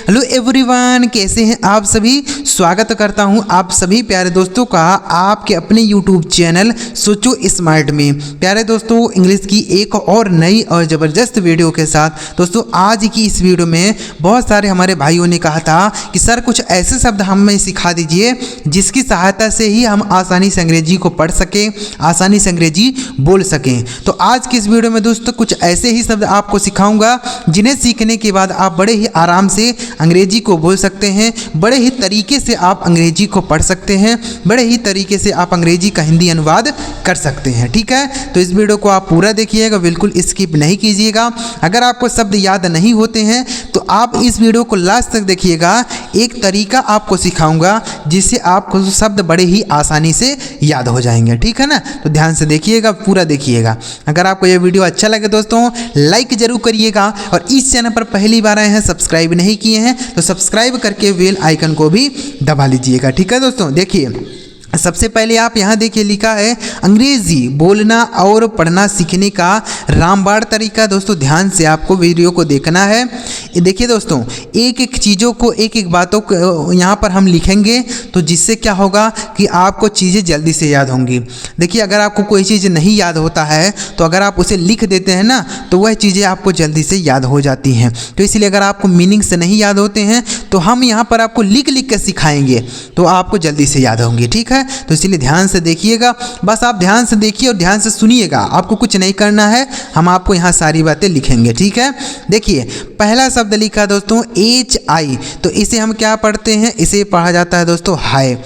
Hello everyone, कैसे हैं आप सभी। स्वागत करता हूं आप सभी प्यारे दोस्तों का आपके अपने यूट्यूब चैनल सोचो स्मार्ट में। प्यारे दोस्तों, इंग्लिश की एक और नई और ज़बरदस्त वीडियो के साथ दोस्तों आज की इस वीडियो में बहुत सारे हमारे भाइयों ने कहा था कि सर कुछ ऐसे शब्द हमें सिखा दीजिए जिसकी सहायता से ही हम आसानी से अंग्रेजी को पढ़ सकें, आसानी से अंग्रेजी बोल सकें। तो आज की इस वीडियो में दोस्तों कुछ ऐसे ही शब्द आपको सिखाऊंगा जिन्हें सीखने के बाद आप बड़े ही आराम से अंग्रेजी को बोल सकते हैं, बड़े ही तरीके से आप अंग्रेजी को पढ़ सकते हैं, बड़े ही तरीके से आप अंग्रेजी का हिंदी अनुवाद कर सकते हैं। ठीक है, तो इस वीडियो को आप पूरा देखिएगा, बिल्कुल स्किप नहीं कीजिएगा। अगर आपको शब्द याद नहीं होते हैं तो आप इस वीडियो को लास्ट तक देखिएगा। एक तरीका आपको सिखाऊंगा जिससे आपको शब्द बड़े ही आसानी से याद हो जाएंगे। ठीक है ना, तो ध्यान से देखिएगा, पूरा देखिएगा। अगर आपको यह वीडियो अच्छा लगे दोस्तों लाइक जरूर करिएगा, और इस चैनल पर पहली बार आए हैं, सब्सक्राइब नहीं किए हैं तो सब्सक्राइब करके बेल आइकन को भी दबा लीजिएगा। ठीक है दोस्तों, देखिए सबसे पहले आप यहाँ देखिए लिखा है अंग्रेजी बोलना और पढ़ना सीखने का रामबाण तरीका। दोस्तों ध्यान से आपको वीडियो को देखना है। देखिए दोस्तों, एक एक चीज़ों को एक एक बातों को यहाँ पर हम लिखेंगे तो जिससे क्या होगा कि आपको चीज़ें जल्दी से याद होंगी। देखिए अगर आपको कोई चीज़ नहीं याद होता है तो अगर आप उसे लिख देते हैं ना तो वह चीज़ें आपको जल्दी से याद हो जाती हैं। तो इसलिए अगर आपको मीनिंग से नहीं याद होते हैं तो हम यहाँ पर आपको लिख लिख कर सिखाएंगे तो आपको जल्दी से याद होंगी। ठीक है, तो इसलिए ध्यान से देखिएगा, बस आप ध्यान से देखिए और ध्यान से सुनिएगा, आपको कुछ नहीं करना है, हम आपको यहाँ सारी बातें लिखेंगे। ठीक है, देखिए पहला शब्द लिखा दोस्तों HI, तो इसे हम क्या पढ़ते हैं, इसे पढ़ा जाता है दोस्तों हाय।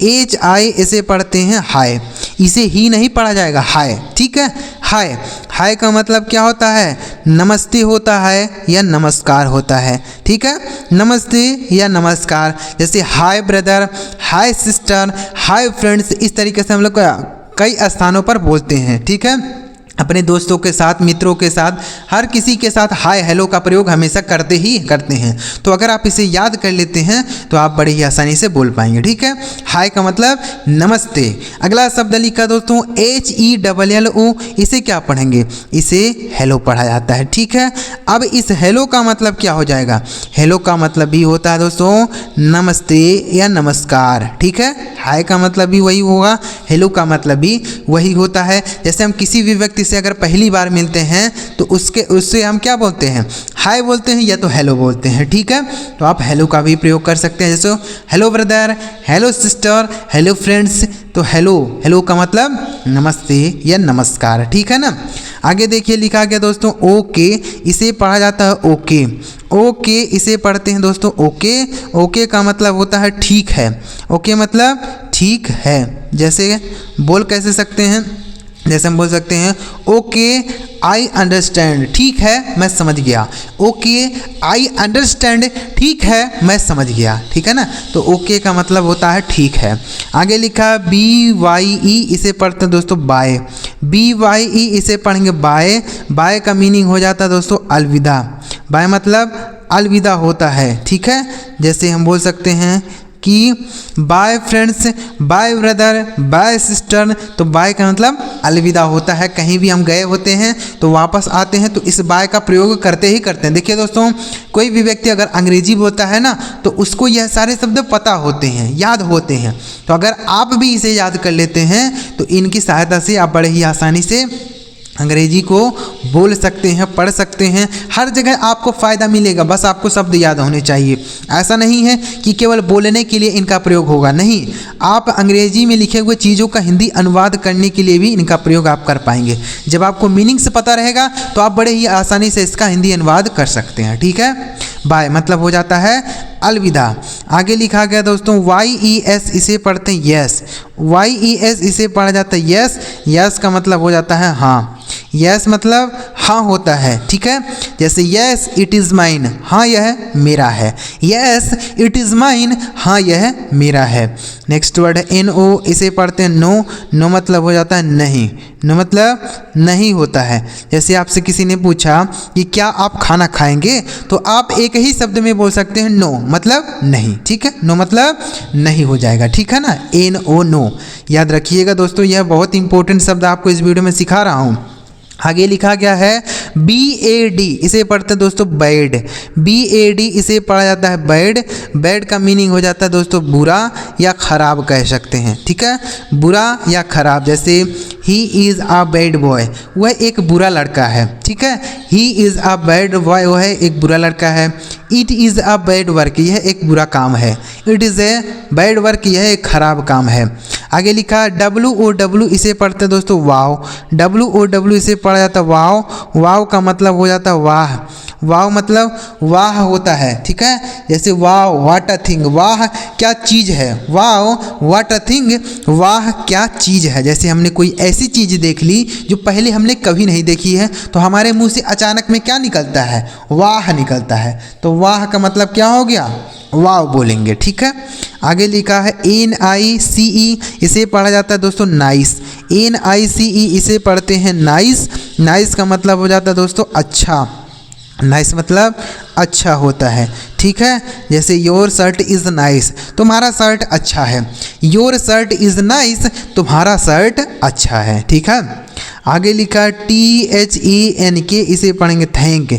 HI इसे पढ़ते हैं हाय, इसे ही नहीं पढ़ा जाएगा हाय। ठीक है, हाय, हाय का मतलब क्या होता है, नमस्ते होता है या नमस्कार होता है। ठीक है, नमस्ते या नमस्कार, जैसे हाय ब्रदर, हाय सिस्टर, हाय फ्रेंड्स, इस तरीके से हम लोग कई स्थानों पर बोलते हैं। ठीक है, अपने दोस्तों के साथ, मित्रों के साथ, हर किसी के साथ हाय हेलो का प्रयोग हमेशा करते ही करते हैं। तो अगर आप इसे याद कर लेते हैं तो आप बड़ी ही आसानी से बोल पाएंगे। ठीक है, हाय का मतलब नमस्ते। अगला शब्द लिखा दोस्तों HELLO, इसे क्या पढ़ेंगे, इसे हेलो पढ़ा जाता है। ठीक है, अब इस हेलो का मतलब क्या हो जाएगा, हेलो का मतलब भी होता है दोस्तों नमस्ते या नमस्कार। ठीक है, हाय का मतलब भी वही होगा, हेलो का मतलब भी वही होता है। जैसे हम किसी भी व्यक्ति से अगर पहली बार मिलते हैं तो उससे हम क्या बोलते हैं, हाय बोलते हैं या तो हेलो बोलते हैं। ठीक है, तो आप हेलो का भी प्रयोग कर सकते हैं, जैसे hello brother, hello sister, hello friends. तो हेलो, हेलो का मतलब नमस्ते या नमस्कार। ठीक है ना, आगे देखिए लिखा गया दोस्तों ओके, इसे पढ़ा जाता है ओके। ओके इसे पढ़ते हैं दोस्तों ओके। ओके का मतलब होता है ठीक है। ओके मतलब ठीक है। जैसे बोल कैसे सकते हैं, जैसे हम बोल सकते हैं ओके आई अंडरस्टैंड, ठीक है मैं समझ गया। ओके आई अंडरस्टैंड, ठीक है मैं समझ गया। ठीक है ना, तो ओके का मतलब होता है ठीक है। आगे लिखा BYE, इसे पढ़ते हैं दोस्तों बाय। BYE इसे पढ़ेंगे बाय। बाय का मीनिंग हो जाता है दोस्तों अलविदा। बाय मतलब अलविदा होता है। ठीक है, जैसे हम बोल सकते हैं कि bye friends, bye brother, bye sister. तो बाय का मतलब अलविदा होता है। कहीं भी हम गए होते हैं तो वापस आते हैं तो इस बाय का प्रयोग करते ही करते हैं। देखिए दोस्तों, कोई भी व्यक्ति अगर अंग्रेजी बोलता है ना तो उसको यह सारे शब्द पता होते हैं, याद होते हैं। तो अगर आप भी इसे याद कर लेते हैं तो इनकी सहायता से आप बड़े ही आसानी से अंग्रेजी को बोल सकते हैं, पढ़ सकते हैं। हर जगह आपको फ़ायदा मिलेगा, बस आपको शब्द याद होने चाहिए। ऐसा नहीं है कि केवल बोलने के लिए इनका प्रयोग होगा, नहीं, आप अंग्रेजी में लिखे हुए चीज़ों का हिंदी अनुवाद करने के लिए भी इनका प्रयोग आप कर पाएंगे। जब आपको मीनिंग्स पता रहेगा तो आप बड़े ही आसानी से इसका हिंदी अनुवाद कर सकते हैं। ठीक है, बाय मतलब हो जाता है अलविदा। आगे लिखा गया दोस्तों YES, इसे पढ़ते हैं यस। YES इसे पढ़ा जाता है यस। यस का मतलब हो जाता है हाँ। यस मतलब हाँ होता है। ठीक है, जैसे यस इट इज़ माइन, हाँ यह मेरा है। यस इट इज़ माइन, हाँ यह मेरा है। नेक्स्ट वर्ड है NO, इसे पढ़ते हैं नो। नो मतलब हो जाता है नहीं। नो मतलब नहीं होता है। जैसे आपसे किसी ने पूछा कि क्या आप खाना खाएंगे तो आप एक ही शब्द में बोल सकते हैं नो मतलब नहीं। ठीक है, नो मतलब नहीं हो जाएगा। ठीक है ना, NO नो, याद रखिएगा दोस्तों, यह बहुत इंपॉर्टेंट शब्द आपको इस वीडियो में सिखा रहा हूँ। आगे लिखा गया है BAD इसे पढ़ते हैं दोस्तों बैड, BAD इसे पढ़ा जाता है बैड। बैड का मीनिंग हो जाता है दोस्तों बुरा या खराब कह सकते हैं, ठीक है, बुरा या खराब। जैसे he is a bad boy, वह एक बुरा लड़का है, ठीक है, he is a bad boy, वह एक बुरा लड़का है। It is a bad work, यह एक बुरा काम है। It is a bad work, यह एक खराब काम है। आगे लिखा WOW इसे पढ़ते हैं दोस्तों वाव, WOW इसे पढ़ा जाता है वाव। वाव का मतलब हो जाता है वाह, वाव मतलब वाह होता है, ठीक है। जैसे वाव व्हाट अ थिंग, वाह क्या चीज़ है, वाव व्हाट अ थिंग, वाह क्या चीज़ है। जैसे हमने कोई ऐसी चीज़ देख ली जो पहले हमने कभी नहीं देखी है, तो हमारे मुंह से अचानक में क्या निकलता है, वाह निकलता है। तो वाह का मतलब क्या हो गया, वाव बोलेंगे, ठीक है। आगे लिखा है NICE इसे पढ़ा जाता है दोस्तों नाइस, NICE इसे पढ़ते हैं नाइस। नाइस का मतलब हो जाता है दोस्तों अच्छा, नाइस मतलब अच्छा होता है, ठीक है। जैसे योर शर्ट इज़ नाइस, तुम्हारा शर्ट अच्छा है। योर शर्ट इज़ नाइस, तुम्हारा शर्ट अच्छा है, ठीक है। आगे लिखा THENK इसे पढ़ेंगे थैंक,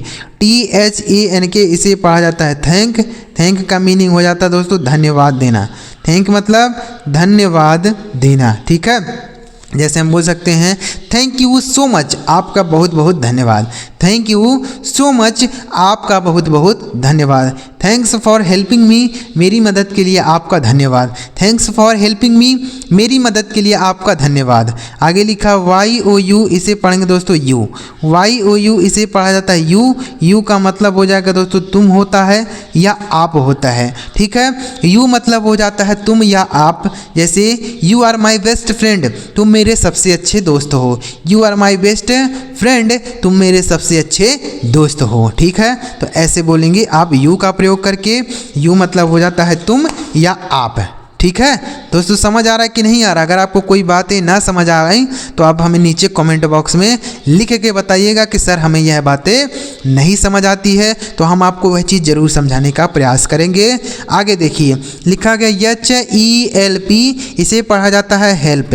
THENK इसे पढ़ा जाता है थैंक। थैंक का मीनिंग हो जाता है दोस्तों धन्यवाद देना, थैंक मतलब धन्यवाद देना, ठीक है। जैसे हम बोल सकते हैं थैंक यू सो मच, आपका बहुत बहुत धन्यवाद। थैंक यू सो मच, आपका बहुत बहुत धन्यवाद। थैंक्स फॉर हेल्पिंग मी, मेरी मदद के लिए आपका धन्यवाद। थैंक्स फॉर हेल्पिंग मी, मेरी मदद के लिए आपका धन्यवाद। आगे लिखा YOU इसे पढ़ेंगे दोस्तों यू, YOU इसे पढ़ा जाता है यू। यू का मतलब हो जाएगा दोस्तों तुम होता है या आप होता है, ठीक है। यू मतलब हो जाता है तुम या आप। जैसे you are my best friend, तुम मेरे सबसे अच्छे दोस्त हो। You are my best friend, तुम मेरे सबसे अच्छे दोस्त हो, ठीक है। तो ऐसे बोलेंगे आप यू का प्रयोग करके। यू मतलब हो जाता है तुम या आप, ठीक है। दोस्तों समझ आ रहा है कि नहीं आ रहा? अगर आपको कोई बातें ना समझ आ रही तो आप हमें नीचे कमेंट बॉक्स में लिख के बताइएगा कि सर हमें यह बातें नहीं समझ आती है, तो हम आपको वह चीज़ ज़रूर समझाने का प्रयास करेंगे। आगे देखिए लिखा गया HELP इसे पढ़ा जाता है हेल्प,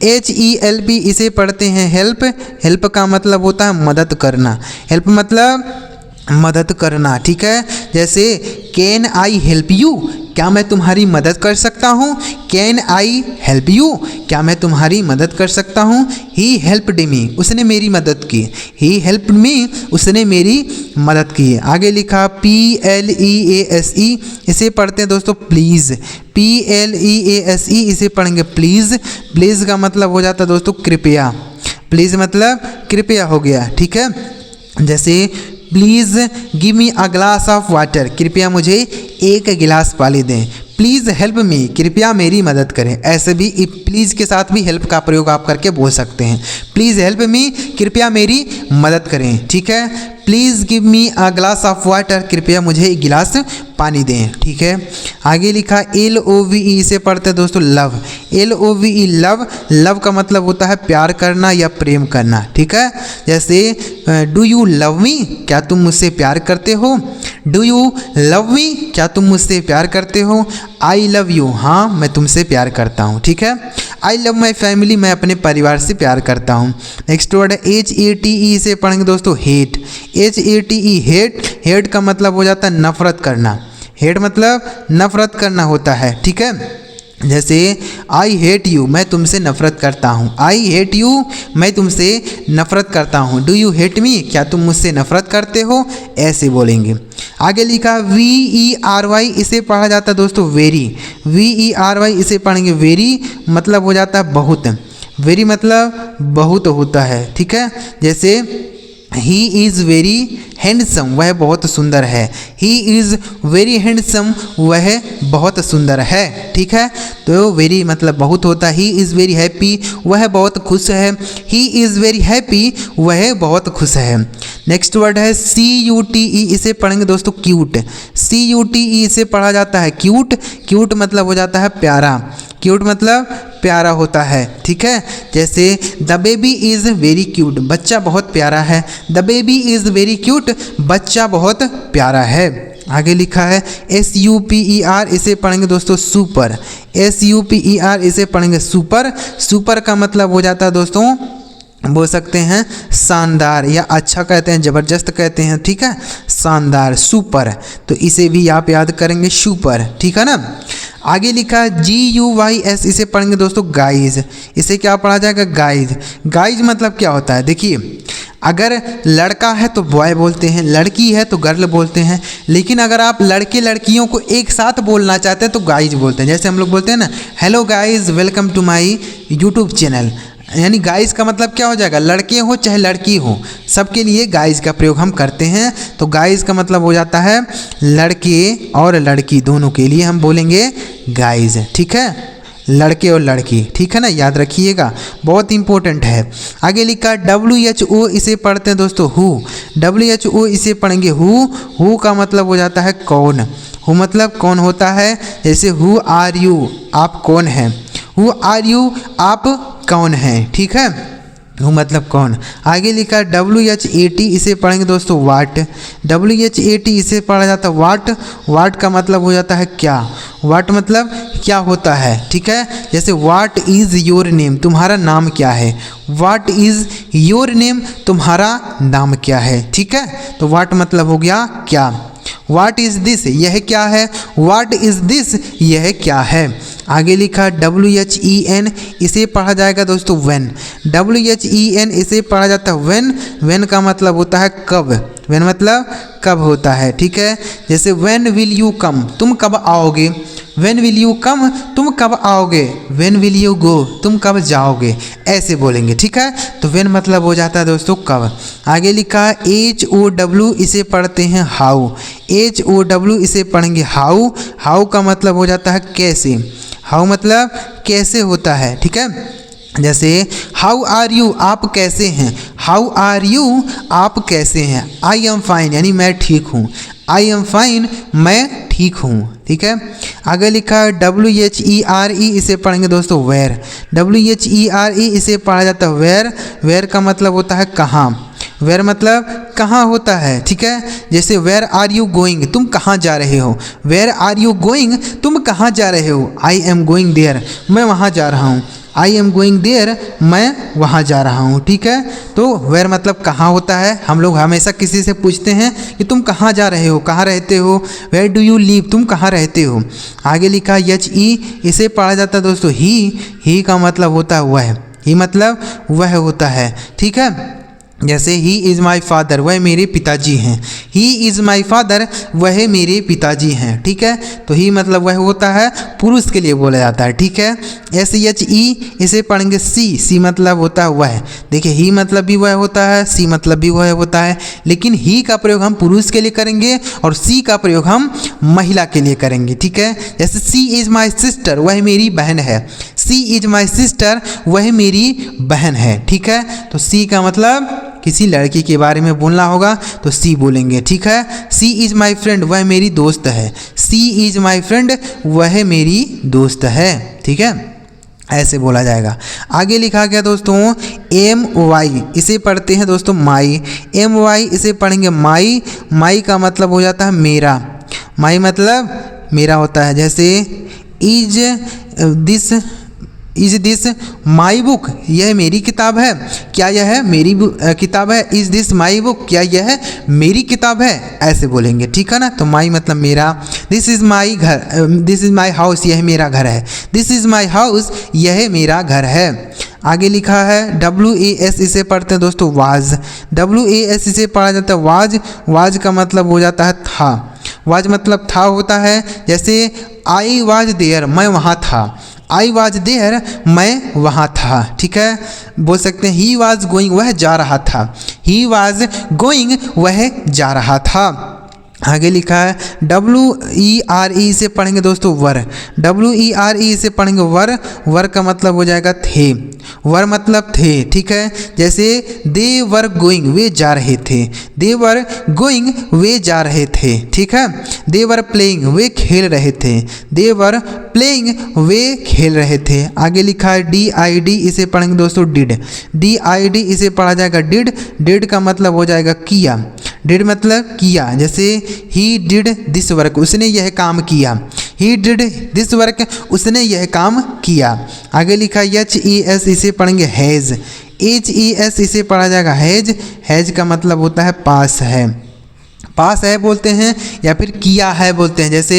HELP इसे पढ़ते हैं हेल्प। हेल्प का मतलब होता है मदद करना, हेल्प मतलब मदद करना, ठीक है। जैसे कैन आई हेल्प यू, क्या मैं तुम्हारी मदद कर सकता हूँ। कैन आई हेल्प यू, क्या मैं तुम्हारी मदद कर सकता हूँ। ही हेल्प्ड मी, उसने मेरी मदद की। ही हेल्प्ड मी, उसने मेरी मदद की। आगे लिखा PLEASE इसे पढ़ते हैं दोस्तों प्लीज़, PLEASE इसे पढ़ेंगे प्लीज़। प्लीज़ का मतलब हो जाता है दोस्तों कृपया, प्लीज़ मतलब कृपया हो गया, ठीक है। जैसे please give me a glass of water, कृपया मुझे एक गिलास पानी दें। प्लीज़ हेल्प मी, कृपया मेरी मदद करें। ऐसे भी प्लीज़ के साथ भी हेल्प का प्रयोग आप करके बोल सकते हैं। प्लीज़ हेल्प मी, कृपया मेरी मदद करें, ठीक है। Please give me a glass of water, कृपया मुझे एक गिलास पानी दें, ठीक है। आगे लिखा LOVE इसे पढ़ते हैं दोस्तों लव, LOVE लव। लव का मतलब होता है प्यार करना या प्रेम करना, ठीक है। जैसे डू यू लव मी, क्या तुम मुझसे प्यार करते हो। डू यू लव मी, क्या तुम मुझसे प्यार करते हो। आई लव यू, हाँ मैं तुमसे प्यार करता हूँ, ठीक है। आई लव माई फैमिली, मैं अपने परिवार से प्यार करता हूँ। नेक्स्ट वर्ड है HATE से पढ़ेंगे दोस्तों हेट, HATE हेट। हेट का मतलब हो जाता है नफरत करना, हेट मतलब नफरत करना होता है, ठीक है। जैसे आई हेट यू, मैं तुमसे नफरत करता हूँ। आई हेट यू, मैं तुमसे नफरत करता हूँ। डू यू हेट मी, क्या तुम मुझसे नफरत करते हो, ऐसे बोलेंगे। आगे लिखा VERY इसे पढ़ा जाता है दोस्तों वेरी, VERY इसे पढ़ेंगे वेरी, मतलब हो जाता है बहुत। वेरी मतलब बहुत होता है, ठीक है। जैसे ही इज़ वेरी हैंडसम, वह बहुत सुंदर है। ही इज़ वेरी हैंडसम, वह बहुत सुंदर है, ठीक है। तो वेरी मतलब बहुत होता है। ही इज़ वेरी हैप्पी, वह बहुत खुश है। ही इज़ वेरी हैप्पी, वह बहुत खुश है। नेक्स्ट वर्ड है CUTE इसे पढ़ेंगे दोस्तों क्यूट, CUTE इसे पढ़ा जाता है क्यूट। क्यूट मतलब हो जाता है प्यारा, क्यूट मतलब प्यारा होता है, ठीक है। जैसे the baby is very cute, बच्चा बहुत प्यारा है। The baby is very cute, बच्चा बहुत प्यारा है। आगे लिखा है SUPER इसे पढ़ेंगे दोस्तों सुपर, SUPER इसे पढ़ेंगे सुपर। सुपर का मतलब हो जाता है दोस्तों बोल सकते हैं शानदार, या अच्छा कहते हैं, ज़बरदस्त कहते हैं, ठीक है, शानदार, सुपर। तो इसे भी आप याद करेंगे, सुपर, ठीक है ना। आगे लिखा है GUYS, इसे पढ़ेंगे दोस्तों गाइज। इसे क्या पढ़ा जाएगा? गाइज। गाइज मतलब क्या होता है? देखिए, अगर लड़का है तो बॉय बोलते हैं, लड़की है तो गर्ल बोलते हैं, लेकिन अगर आप लड़के लड़कियों को एक साथ बोलना चाहते हैं तो गाइज बोलते हैं। जैसे हम लोग बोलते हैं ना, hello guys, welcome to my YouTube channel, यानी गाइज का मतलब क्या हो जाएगा? लड़के हो चाहे लड़की हो, सबके लिए गाइज का प्रयोग हम करते हैं। तो गाइज का मतलब हो जाता है लड़के और लड़की दोनों के लिए हम बोलेंगे गाइज, ठीक है, लड़के और लड़की, ठीक है ना, याद रखिएगा, बहुत इंपॉर्टेंट है। आगे लिखा WHO, इसे पढ़ते हैं दोस्तों हु। WHO इसे पढ़ेंगे हु का मतलब हो जाता है कौन। हु मतलब कौन होता है, जैसे हु आर यू, आप कौन हैं। हु आर यू, आप कौन हैं, ठीक है, हु मतलब कौन। आगे लिखा WHAT, इसे पढ़ेंगे दोस्तों वाट। WHAT इसे पढ़ा जाता है वाट। वाट का मतलब हो जाता है क्या। वाट मतलब क्या होता है, ठीक है, जैसे वाट इज़ योर नेम, तुम्हारा नाम क्या है। वाट इज़ योर नेम, तुम्हारा नाम क्या है, ठीक है। तो वाट मतलब हो गया क्या। वाट इज़ दिस, यह क्या है। वाट इज़ दिस, यह क्या है। आगे लिखा WHEN, इसे पढ़ा जाएगा दोस्तों व्हेन। WHEN इसे पढ़ा जाता है व्हेन। व्हेन का मतलब होता है कब। व्हेन मतलब कब होता है, ठीक है, जैसे व्हेन विल यू कम, तुम कब आओगे। व्हेन विल यू कम, तुम कब आओगे। व्हेन विल यू गो, तुम कब जाओगे, ऐसे बोलेंगे, ठीक है। तो व्हेन मतलब हो जाता है दोस्तों कब। आगे लिखा है HOW, इसे पढ़ते हैं हाउ। HOW इसे पढ़ेंगे हाउ। हाउ का मतलब हो जाता है कैसे। हाउ मतलब कैसे होता है, ठीक है, जैसे हाउ आर यू, आप कैसे हैं। हाउ आर यू, आप कैसे हैं। आई एम फाइन, यानी मैं ठीक हूँ। आई एम फाइन, मैं ठीक हूँ, ठीक है। आगे लिखा है WHERE, इसे पढ़ेंगे दोस्तों वेयर। WHERE इसे पढ़ा जाता है वेयर। वेयर का मतलब होता है कहाँ। वेयर मतलब कहाँ होता है, ठीक है, जैसे वेयर आर यू गोइंग, तुम कहाँ जा रहे हो। वेयर आर यू गोइंग, तुम कहाँ जा रहे हो। आई एम गोइंग देयर, मैं वहाँ जा रहा हूँ। आई एम गोइंग देयर, मैं वहाँ जा रहा हूँ, ठीक है। तो वेयर मतलब कहाँ होता है। हम लोग हमेशा किसी से पूछते हैं कि तुम कहाँ जा रहे हो, कहाँ रहते हो। वेयर डू यू लिव, तुम कहाँ रहते हो। आगे लिखा HE, इसे पढ़ा जाता है दोस्तों ही का मतलब होता है वह। ही मतलब वह होता है, ठीक है, जैसे ही इज़ माई फादर, वह मेरे पिताजी हैं। ही इज़ माई फादर, वह मेरे पिताजी हैं, ठीक है। तो ही मतलब वह होता है, पुरुष के लिए बोला जाता है, ठीक है। SHE, इसे पढ़ेंगे सी मतलब होता है वह। देखिए, ही मतलब भी वह होता है, सी मतलब भी वह होता है, लेकिन ही का प्रयोग हम पुरुष के लिए करेंगे और सी का प्रयोग हम महिला के लिए करेंगे, ठीक है। जैसे सी इज़ माई सिस्टर, वह मेरी बहन है। सी इज़ माई सिस्टर, वह मेरी बहन है, ठीक है। तो सी का मतलब किसी लड़की के बारे में बोलना होगा तो सी बोलेंगे, ठीक है। सी इज़ माई फ्रेंड, वह मेरी दोस्त है। सी इज़ माई फ्रेंड, वह मेरी दोस्त है, ठीक है, ऐसे बोला जाएगा। आगे लिखा गया दोस्तों MY, इसे पढ़ते हैं दोस्तों माई। MY इसे पढ़ेंगे माई। माई का मतलब हो जाता है मेरा। माई मतलब मेरा होता है, जैसे इज़ दिस माई बुक, यह मेरी किताब है। क्या यह मेरी किताब है। इज़ दिस माई बुक, क्या यह मेरी किताब है, ऐसे बोलेंगे, ठीक है ना। तो माई मतलब मेरा। दिस इज़ माई घर, दिस इज़ माई हाउस, यह मेरा घर है। दिस इज़ माई हाउस, यह मेरा घर है। आगे लिखा है WAS, इसे पढ़ते हैं दोस्तों वाज। WAS इसे पढ़ा जाता है वाज। वाज का मतलब हो जाता है था। वाज मतलब था होता है, जैसे आई वाज देयर, मैं वहाँ था। आई वाज देयर, मैं वहाँ था, ठीक है। बोल सकते हैं ही वाज गोइंग, वह जा रहा था। ही वाज गोइंग, वह जा रहा था। आगे लिखा है WERE, से पढ़ेंगे दोस्तों वर। WERE से पढ़ेंगे वर। वर का मतलब हो जाएगा थे। वर मतलब थे, ठीक है। जैसे दे वर गोइंग, वे जा रहे थे। दे वर गोइंग, वे जा रहे थे, ठीक है। दे वर प्लेइंग, वे खेल रहे थे। दे वर प्लेइंग, वे खेल रहे थे। आगे लिखा है DID, इसे पढ़ेंगे दोस्तों डिड। DID इसे पढ़ा जाएगा डिड। डिड का मतलब हो जाएगा किया। डिड मतलब किया, जैसे ही डिड दिस वर्क, उसने यह काम किया। ही डिड दिस वर्क, उसने यह काम किया। आगे लिखा HES, इसे पढ़ेंगे हैज़। HES इसे पढ़ा जाएगा हैज। हैज का मतलब होता है पास है, पास है बोलते हैं या फिर किया है बोलते हैं। जैसे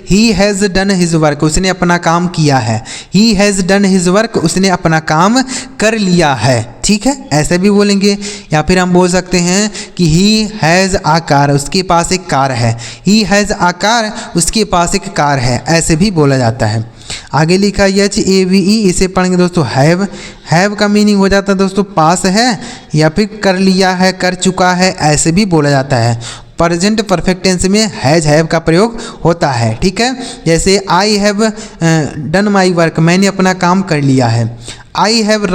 he has done his work, उसने अपना काम किया है। He has done his work, उसने अपना काम कर लिया है। ठीक है, ऐसे भी बोलेंगे। या फिर हम बोल सकते हैं कि ही हैज़ आ कार, उसके पास एक कार है। ही हैज़ आ कार, उसके पास एक कार है, ऐसे भी बोला जाता है। आगे लिखा HAVE, इसे पढ़ेंगे दोस्तों हैव। हैव का मीनिंग हो जाता है दोस्तों पास है या फिर कर लिया है, कर चुका है, ऐसे भी बोला जाता है। प्रेजेंट परफेक्ट टेंस में हैज हैव का प्रयोग होता है। ठीक है, जैसे I have done my work, मैंने अपना काम कर लिया है। आई हैव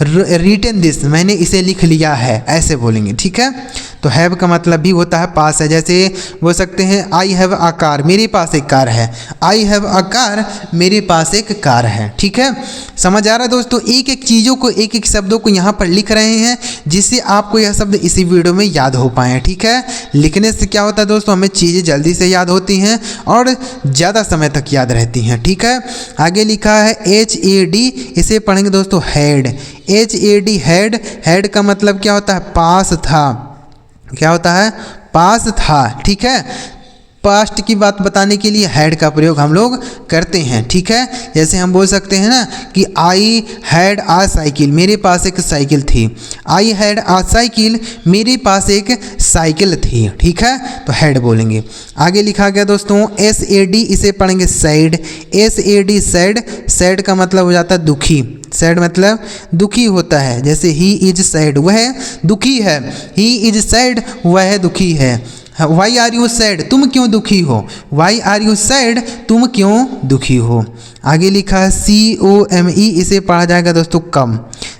रिटन दिस, मैंने इसे लिख लिया है, ऐसे बोलेंगे। ठीक है, तो हैव का मतलब भी होता है पास है। जैसे बोल सकते हैं आई हैव अ कार, मेरे पास एक कार है। आई हैव अ कार, मेरे पास एक कार है। ठीक है, समझ आ रहा है दोस्तों? एक एक चीज़ों को, एक एक शब्दों को यहाँ पर लिख रहे हैं जिससे आपको यह शब्द इसी वीडियो में याद हो पाए। ठीक है, लिखने से क्या होता है दोस्तों, हमें चीज़ें जल्दी से याद होती हैं और ज़्यादा समय तक याद रहती हैं। ठीक है, आगे लिखा है HAD, इसे पढ़ेंगे दोस्तों हैड। HAD had. हैड का मतलब क्या होता है, पास था। क्या होता है, पास था। ठीक है, पास्ट की बात बताने के लिए हैड का प्रयोग हम लोग करते हैं। ठीक है, जैसे हम बोल सकते हैं ना कि आई हैड आ साइकिल, मेरे पास एक साइकिल थी। आई हैड आ साइकिल, मेरे पास एक साइकिल थी। ठीक है, तो हैड बोलेंगे। आगे लिखा गया दोस्तों SAD, इसे पढ़ेंगे सैड। SAD sad. सैड का मतलब हो जाता है दुखी। सैड मतलब दुखी होता है। जैसे ही इज सैड, वह दुखी है। ही इज सैड, वह दुखी है। वाई आर यू सैड, तुम क्यों दुखी हो। वाई आर यू सैड, तुम क्यों दुखी हो। आगे लिखा है COME, इसे पढ़ा जाएगा दोस्तों कम।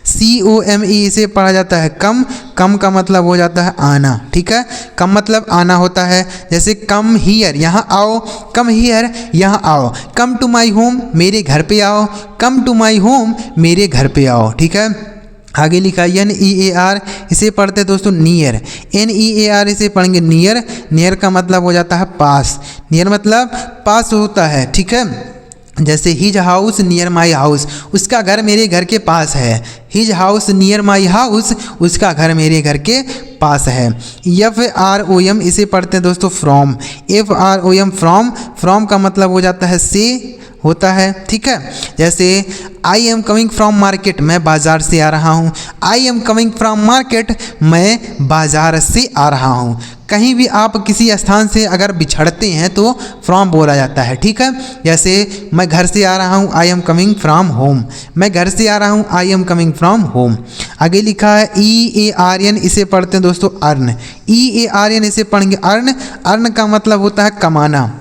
COME इसे पढ़ा जाता है कम। कम का मतलब हो जाता है आना। ठीक है, कम मतलब आना होता है। जैसे कम हियर, यहाँ आओ। कम हियर, यहाँ आओ। कम टू माई होम, मेरे घर पे आओ। कम टू माई होम, मेरे घर पे आओ। ठीक है, आगे लिखा NEAR, इसे पढ़ते हैं दोस्तों नियर। NEAR इसे पढ़ेंगे नियर। नियर का मतलब हो जाता है पास। नियर मतलब पास होता है। ठीक है, जैसे his house near my house, उसका घर मेरे घर के पास है। His house near my house, उसका घर मेरे घर के पास है। FROM, इसे पढ़ते हैं दोस्तों फ्रॉम। FROM from. फ्रॉम का मतलब हो जाता है से होता है। ठीक है, जैसे I am coming from market, मैं बाज़ार से आ रहा हूँ। I am coming from market, मैं बाज़ार से आ रहा हूँ। कहीं भी आप किसी स्थान से अगर बिछड़ते हैं तो फ्रॉम बोला जाता है। ठीक है, जैसे मैं घर से आ रहा हूँ, I am coming from home. मैं घर से आ रहा हूँ, I am coming from home. आगे लिखा है EARN, इसे पढ़ते हैं दोस्तों अर्न। EARN इसे पढ़ेंगे अर्न। अर्न का मतलब होता है कमाना।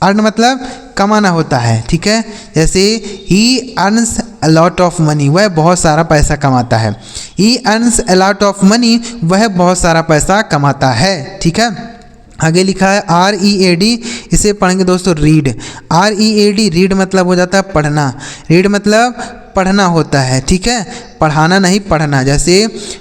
अर्न मतलब कमाना होता है। ठीक है, जैसे ही earns a lot of money, वह बहुत सारा पैसा कमाता है। ही earns a lot of money, वह बहुत सारा पैसा कमाता है। ठीक है, आगे लिखा है READ, इसे पढ़ेंगे दोस्तों रीड। READ, रीड मतलब हो जाता है पढ़ना। रीड मतलब पढ़ना होता है। ठीक है, पढ़ाना नहीं, पढ़ना। जैसे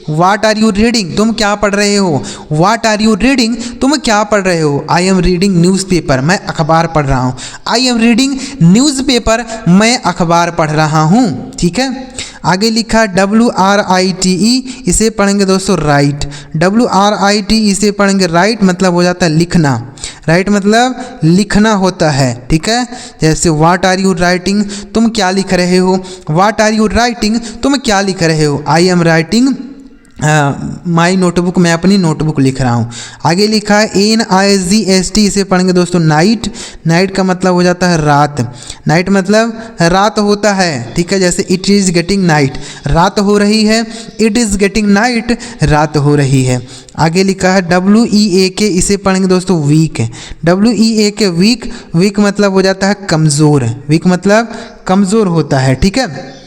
वाट आर यू रीडिंग, तुम क्या पढ़ रहे हो। वाट आर यू रीडिंग, तुम क्या पढ़ रहे हो। आई एम रीडिंग न्यूज़पेपर, मैं अखबार पढ़ रहा हूँ। आई एम रीडिंग न्यूज़पेपर, मैं अखबार पढ़ रहा हूँ। ठीक है, आगे लिखा WRITE, इसे पढ़ेंगे दोस्तों राइट। WRIT इसे पढ़ेंगे राइट, मतलब हो जाता है लिखना। राइट मतलब लिखना होता है। ठीक है, जैसे वाट आर यू राइटिंग, तुम क्या लिख रहे हो। वाट आर यू राइटिंग, तुम क्या लिख रहे हो। I am writing my notebook, मैं अपनी नोटबुक लिख रहा हूँ। आगे लिखा है NIGST, इसे पढ़ेंगे दोस्तों नाइट। नाइट का मतलब हो जाता है रात। नाइट मतलब रात होता है। ठीक है, जैसे इट इज़ गेटिंग नाइट, रात हो रही है। इट इज़ गेटिंग नाइट, रात हो रही है। आगे लिखा है WEAK, इसे पढ़ेंगे दोस्तों वीक। WEAK week. वीक मतलब हो जाता है कमज़ोर। वीक मतलब कमज़ोर होता है। ठीक है,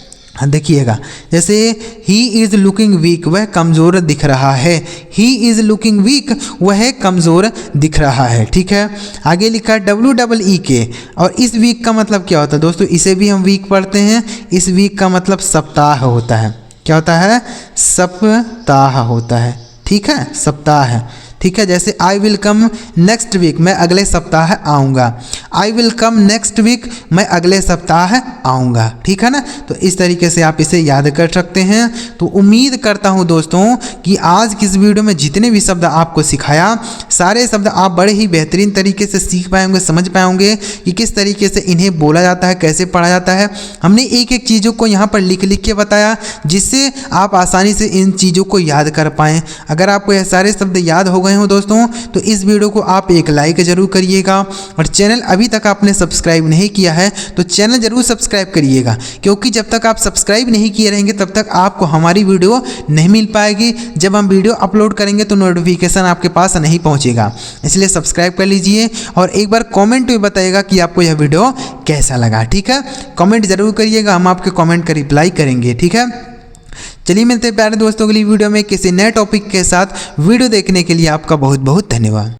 देखिएगा, जैसे ही इज़ लुकिंग वीक, वह कमज़ोर दिख रहा है। ही इज़ लुकिंग वीक, वह कमज़ोर दिख रहा है। ठीक है, आगे लिखा WEEK, और इस वीक का मतलब क्या होता है दोस्तों, इसे भी हम वीक पढ़ते हैं। इस वीक का मतलब सप्ताह होता है। क्या होता है, सप्ताह होता है। ठीक है, सप्ताह है। ठीक है, जैसे I will come next week, मैं अगले सप्ताह आऊँगा। I will come next week, मैं अगले सप्ताह आऊँगा। ठीक है ना, तो इस तरीके से आप इसे याद कर सकते हैं। तो उम्मीद करता हूँ दोस्तों कि आज की इस वीडियो में जितने भी शब्द आपको सिखाया सारे शब्द आप बड़े ही बेहतरीन तरीके से सीख पाएंगे, समझ पाएंगे कि किस तरीके से इन्हें बोला जाता है, कैसे पढ़ा जाता है। हमने एक एक चीज़ों को यहाँ पर लिख लिख के बताया जिससे आप आसानी से इन चीज़ों को याद कर पाएँ। अगर आपको यह सारे शब्द याद हो गए हो दोस्तों तो इस वीडियो को आप एक लाइक जरूर करिएगा, और चैनल अभी तक आपने सब्सक्राइब नहीं किया है तो चैनल जरूर सब्सक्राइब करिएगा, क्योंकि जब तक आप सब्सक्राइब नहीं किए रहेंगे तब तक आपको हमारी वीडियो नहीं मिल पाएगी। जब हम वीडियो अपलोड करेंगे तो नोटिफिकेशन आपके पास नहीं पहुंचेगा, इसलिए सब्सक्राइब कर लीजिए और एक बार कमेंट में बताइएगा कि आपको यह वीडियो कैसा लगा। ठीक है, कमेंट जरूर करिएगा, हम आपके कमेंट का रिप्लाई करेंगे। ठीक है, चलिए मिलते हैं प्यारे दोस्तों अगली वीडियो में किसी नए टॉपिक के साथ। वीडियो देखने के लिए आपका बहुत बहुत धन्यवाद।